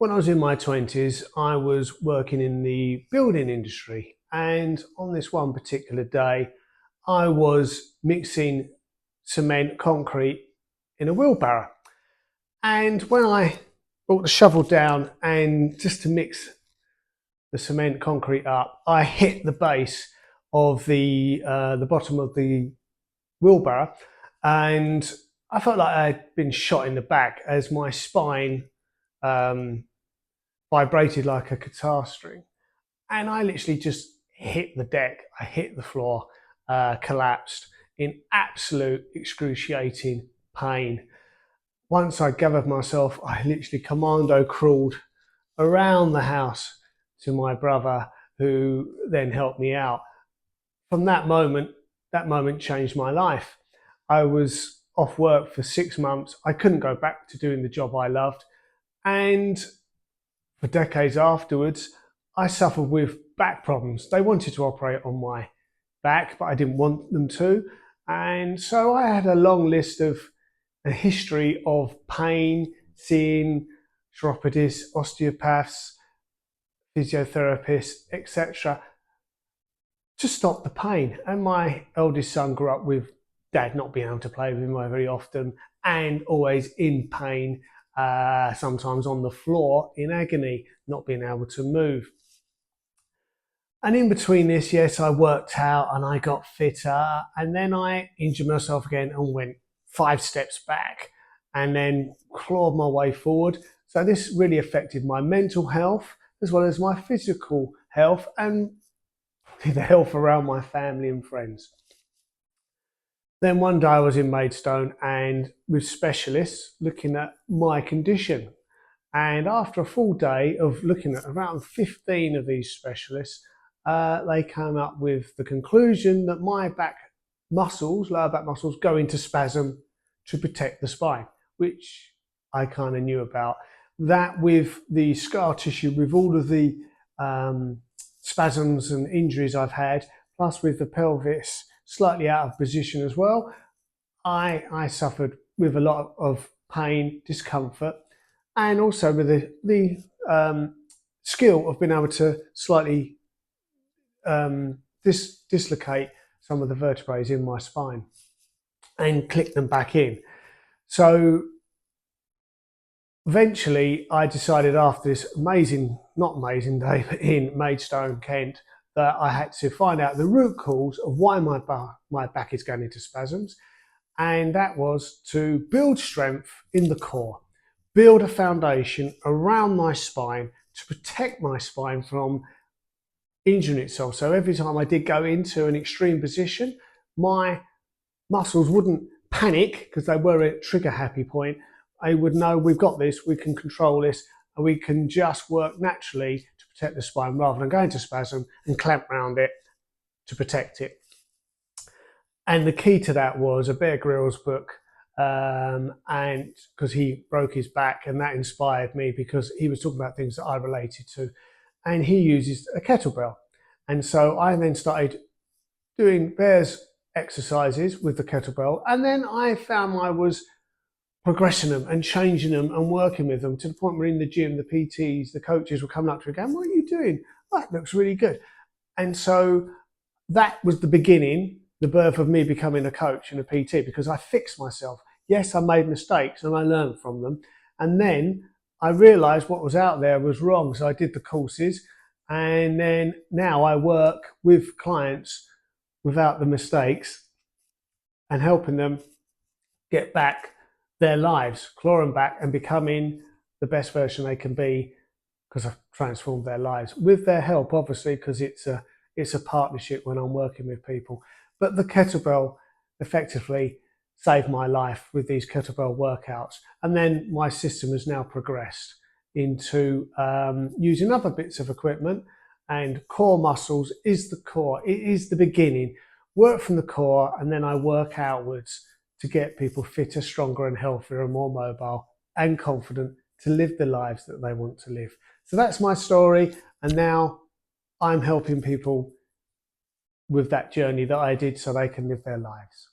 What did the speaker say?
When I was in my 20s, I was working in the building industry. And on this one particular day, I was mixing cement, concrete in a wheelbarrow. And when I brought the shovel down and just to mix the cement concrete up, I hit the base of the bottom of the wheelbarrow, and I felt like I had been shot in the back as my spine um, vibrated like a guitar string, and I literally just hit the deck. I hit the floor, collapsed in absolute excruciating pain. Once I gathered myself, I literally commando crawled around the house to my brother, who then helped me out. From that moment changed my life. I was off work for 6 months. I couldn't go back to doing the job I loved. And for decades afterwards, I suffered with back problems. They wanted to operate on my back, but I didn't want them to. And so I had a long list of a history of pain, seeing chiropodists, osteopaths, physiotherapists, etc., to stop the pain. And my eldest son grew up with dad not being able to play with him very often and always in pain, sometimes on the floor in agony, not being able to move. And in between this, yes, I worked out and I got fitter, and then I injured myself again and went 5 steps back and then clawed my way forward. So this really affected my mental health as well as my physical health and the health around my family and friends. Then one day I was in Maidstone and with specialists looking at my condition. And after a full day of looking at around 15 of these specialists, they came up with the conclusion that my back muscles, lower back muscles, go into spasm to protect the spine, which I kind of knew about. That with the scar tissue, with all of the spasms and injuries I've had, plus with the pelvis slightly out of position as well, I suffered with a lot of pain, discomfort, and also with the skill of being able to slightly dislocate some of the vertebrae in my spine and click them back in. So eventually I decided, after this not amazing day in Maidstone, Kent, that I had to find out the root cause of why my back is going into spasms. And that was to build strength in the core, build a foundation around my spine to protect my spine from injuring itself. So every time I did go into an extreme position, my muscles wouldn't panic because they were at trigger happy point. I would know, we've got this, we can control this, and we can just work naturally to protect the spine rather than going to spasm and clamp around it to protect it. And the key to that was a Bear Grylls book, and because he broke his back, and that inspired me because he was talking about things that I related to, and he uses a kettlebell. And so I then started doing Bear's exercises with the kettlebell, and then I found I was progressing them and changing them and working with them to the point where in the gym, the PTs, the coaches were coming up to me going, "What are you doing? That looks really good." And so that was the beginning, the birth of me becoming a coach and a PT, because I fixed myself. Yes, I made mistakes and I learned from them. And then I realized what was out there was wrong. So I did the courses, and then now I work with clients without the mistakes and helping them get back their lives, clawing back and becoming the best version they can be, because I've transformed their lives with their help, obviously, because it's a partnership when I'm working with people. But the kettlebell effectively saved my life with these kettlebell workouts. And then my system has now progressed into using other bits of equipment, and core muscles is the core. It is the beginning. Work from the core, and then I work outwards to get people fitter, stronger and healthier and more mobile and confident to live the lives that they want to live. So that's my story, and now I'm helping people with that journey that I did so they can live their lives.